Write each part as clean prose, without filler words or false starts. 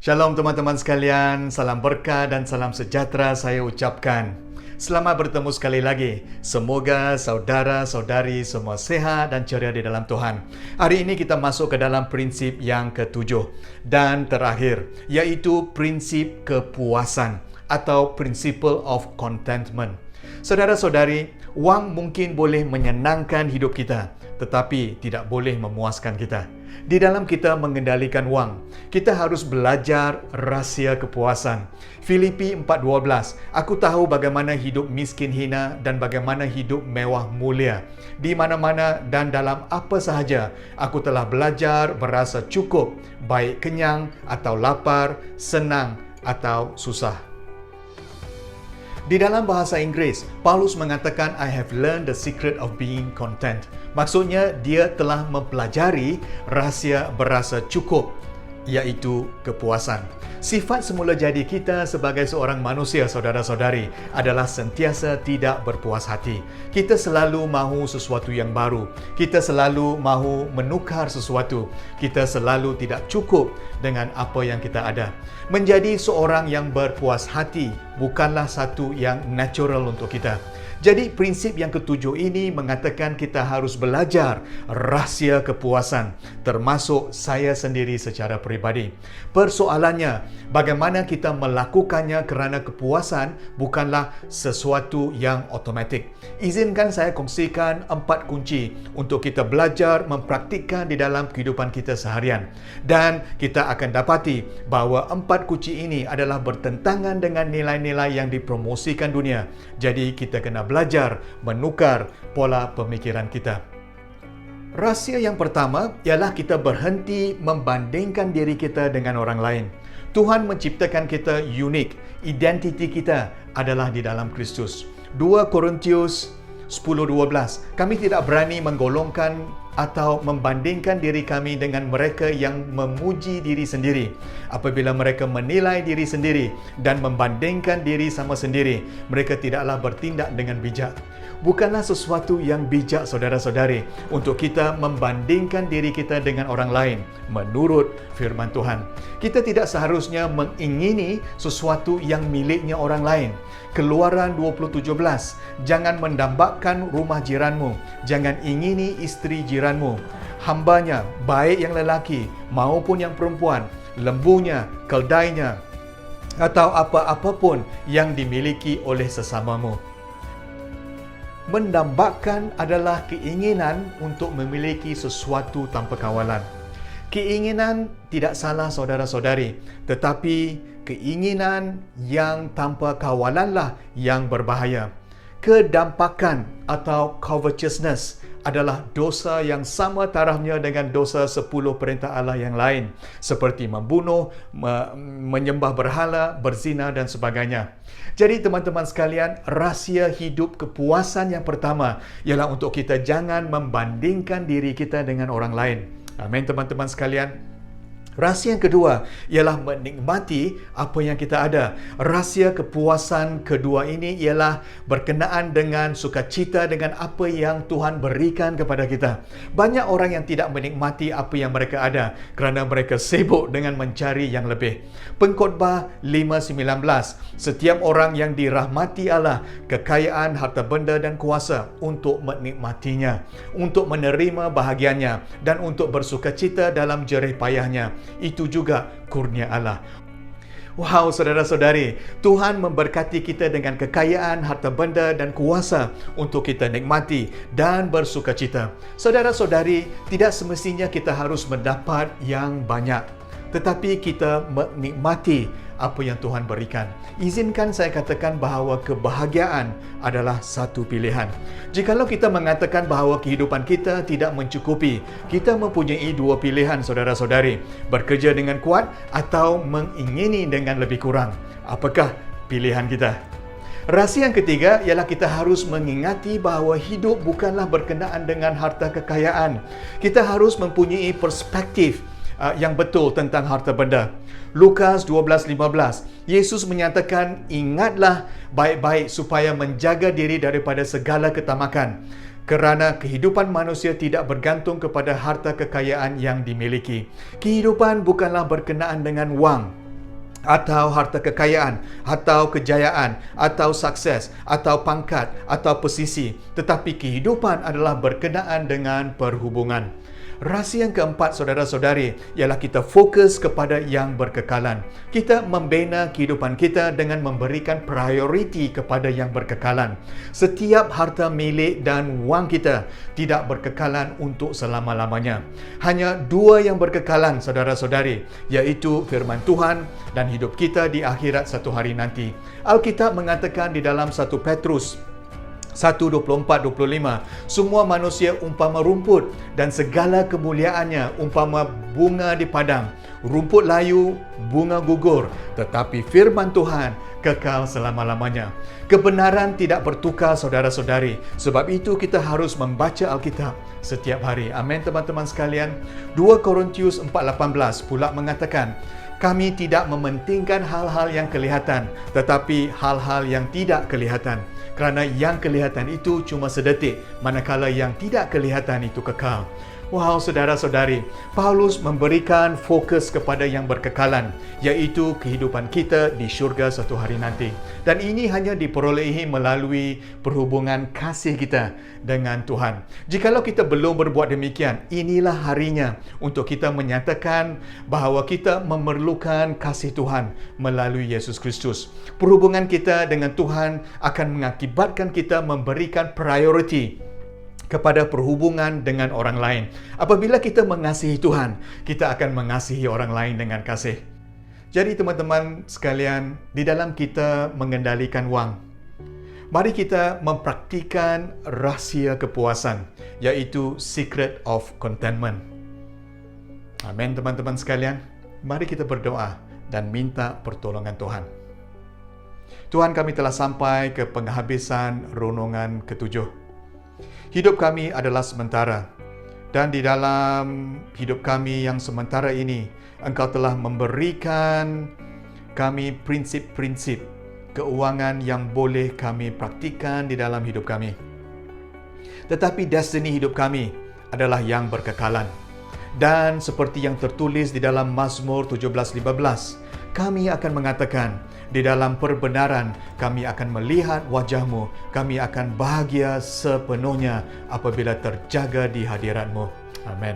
Shalom teman-teman sekalian, salam berkah dan salam sejahtera saya ucapkan. Selamat bertemu sekali lagi. Semoga saudara-saudari semua sehat dan ceria di dalam Tuhan. Hari ini kita masuk ke dalam prinsip yang ketujuh dan terakhir, yaitu prinsip kepuasan atau principle of contentment. Saudara-saudari, wang mungkin boleh menyenangkan hidup kita, tetapi tidak boleh memuaskan kita. Di dalam kita mengendalikan wang, kita harus belajar rahsia kepuasan. Filipi 4:12, aku tahu bagaimana hidup miskin hina dan bagaimana hidup mewah mulia. Di mana-mana dan dalam apa sahaja, aku telah belajar berasa cukup, baik kenyang atau lapar, senang atau susah. Di dalam bahasa Inggeris, Paulus mengatakan, I have learned the secret of being content. Maksudnya, dia telah mempelajari rahsia berasa cukup, iaitu kepuasan. Sifat semula jadi kita sebagai seorang manusia, saudara-saudari, adalah sentiasa tidak berpuas hati. Kita selalu mahu sesuatu yang baru. Kita selalu mahu menukar sesuatu. Kita selalu tidak cukup dengan apa yang kita ada. Menjadi seorang yang berpuas hati bukanlah satu yang natural untuk kita. Jadi prinsip yang ketujuh ini mengatakan kita harus belajar rahsia kepuasan, termasuk saya sendiri secara peribadi. Persoalannya, bagaimana kita melakukannya kerana kepuasan bukanlah sesuatu yang automatik. Izinkan saya kongsikan 4 kunci untuk kita belajar mempraktikkan di dalam kehidupan kita seharian. Dan kita akan dapati bahawa 4 kunci ini adalah bertentangan dengan nilai-nilai yang dipromosikan dunia. Jadi kita kena belajar menukar pola pemikiran kita. Rahsia yang pertama ialah kita berhenti membandingkan diri kita dengan orang lain. Tuhan menciptakan kita unik. Identiti kita adalah di dalam Kristus. 2 Korintius 10:12. Kami tidak berani menggolongkan atau membandingkan diri kami dengan mereka yang memuji diri sendiri. Apabila mereka menilai diri sendiri dan membandingkan diri sama sendiri, mereka tidaklah bertindak dengan bijak. Bukanlah sesuatu yang bijak, saudara-saudari, untuk kita membandingkan diri kita dengan orang lain menurut firman Tuhan. Kita tidak seharusnya mengingini sesuatu yang miliknya orang lain. Keluaran 20:17, jangan mendambakan rumah jiranmu, jangan ingini isteri jiranmu, hambanya, baik yang lelaki maupun yang perempuan, lembunya, keldainya, atau apa-apapun yang dimiliki oleh sesamamu. Mendambakan adalah keinginan untuk memiliki sesuatu tanpa kawalan. Keinginan tidak salah, saudara-saudari, tetapi keinginan yang tanpa kawalanlah yang berbahaya. Kedampakan atau covetousness adalah dosa yang sama tarafnya dengan dosa 10 perintah Allah yang lain, seperti membunuh, menyembah berhala, berzina dan sebagainya. Jadi teman-teman sekalian, rahsia hidup kepuasan yang pertama ialah untuk kita jangan membandingkan diri kita dengan orang lain. Amin teman-teman sekalian. Rahsia yang kedua ialah menikmati apa yang kita ada. Rahsia kepuasan kedua ini ialah berkenaan dengan sukacita dengan apa yang Tuhan berikan kepada kita. Banyak orang yang tidak menikmati apa yang mereka ada kerana mereka sibuk dengan mencari yang lebih. Pengkhotbah 5:19, setiap orang yang dirahmati Allah kekayaan, harta benda dan kuasa untuk menikmatinya, untuk menerima bahagiannya dan untuk bersukacita dalam jerih payahnya. Itu juga kurnia Allah. Wow, saudara-saudari, Tuhan memberkati kita dengan kekayaan, harta benda dan kuasa untuk kita nikmati dan bersukacita. Saudara-saudari, tidak semestinya kita harus mendapat yang banyak, tetapi kita menikmati apa yang Tuhan berikan. Izinkan saya katakan bahawa kebahagiaan adalah satu pilihan. Jikalau kita mengatakan bahawa kehidupan kita tidak mencukupi, kita mempunyai 2 pilihan, saudara-saudari. Bekerja dengan kuat atau mengingini dengan lebih kurang. Apakah pilihan kita? Rahsia yang ketiga ialah kita harus mengingati bahawa hidup bukanlah berkenaan dengan harta kekayaan. Kita harus mempunyai perspektif yang betul tentang harta benda. Lukas 12:15, Yesus menyatakan, ingatlah baik-baik supaya menjaga diri daripada segala ketamakan. Kerana kehidupan manusia tidak bergantung kepada harta kekayaan yang dimiliki. Kehidupan bukanlah berkenaan dengan wang. atau harta kekayaan, atau kejayaan, atau sukses, atau pangkat, atau posisi. Tetapi kehidupan adalah berkenaan dengan perhubungan. Rahsia yang keempat, saudara-saudari, ialah kita fokus kepada yang berkekalan. Kita membina kehidupan kita dengan memberikan prioriti kepada yang berkekalan. Setiap harta milik dan wang kita tidak berkekalan untuk selama-lamanya. Hanya dua yang berkekalan, saudara-saudari, iaitu firman Tuhan dan hidup kita di akhirat satu hari nanti. Alkitab mengatakan di dalam 1 Petrus 1:24-25, semua manusia umpama rumput dan segala kemuliaannya umpama bunga di padang. Rumput layu, bunga gugur, tetapi firman Tuhan kekal selama-lamanya. Kebenaran tidak bertukar, saudara-saudari. Sebab itu kita harus membaca Alkitab setiap hari. Amin, teman-teman sekalian. 2 Korintus 4:18 pula mengatakan, kami tidak mementingkan hal-hal yang kelihatan, tetapi hal-hal yang tidak kelihatan. Kerana yang kelihatan itu cuma sedetik, manakala yang tidak kelihatan itu kekal. Wow, saudara-saudari, Paulus memberikan fokus kepada yang berkekalan, iaitu kehidupan kita di syurga satu hari nanti. Dan ini hanya diperolehi melalui perhubungan kasih kita dengan Tuhan. Jikalau kita belum berbuat demikian, inilah harinya untuk kita menyatakan bahawa kita memerlukan kasih Tuhan melalui Yesus Kristus. Perhubungan kita dengan Tuhan akan mengakibatkan kita memberikan prioriti kepada perhubungan dengan orang lain. Apabila kita mengasihi Tuhan, kita akan mengasihi orang lain dengan kasih. Jadi teman-teman sekalian, di dalam kita mengendalikan wang, mari kita mempraktikan rahsia kepuasan, iaitu secret of contentment. Amin, teman-teman sekalian. Mari kita berdoa dan minta pertolongan Tuhan. Tuhan, kami telah sampai ke penghabisan renungan ketujuh. Hidup kami adalah sementara, dan di dalam hidup kami yang sementara ini, Engkau telah memberikan kami prinsip-prinsip keuangan yang boleh kami praktikkan di dalam hidup kami. Tetapi destiny hidup kami adalah yang berkekalan. Dan seperti yang tertulis di dalam Mazmur 17:15, kami akan mengatakan, di dalam perbenaran kami akan melihat wajah-Mu, kami akan bahagia sepenuhnya apabila terjaga di hadirat-Mu. Amin.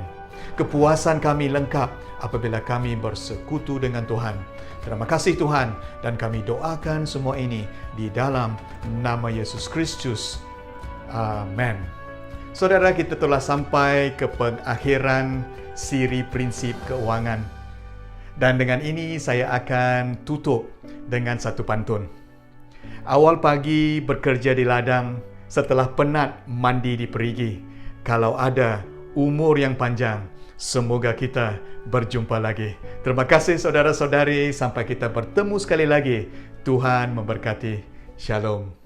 Kepuasan kami lengkap apabila kami bersekutu dengan Tuhan. Terima kasih Tuhan, dan kami doakan semua ini di dalam nama Yesus Kristus. Amin. Saudara, kita telah sampai ke pengakhiran siri prinsip keuangan. Dan dengan ini saya akan tutup dengan satu pantun. Awal pagi bekerja di ladang, setelah penat mandi di perigi. Kalau ada umur yang panjang, semoga kita berjumpa lagi. Terima kasih saudara-saudari, sampai kita bertemu sekali lagi. Tuhan memberkati. Shalom.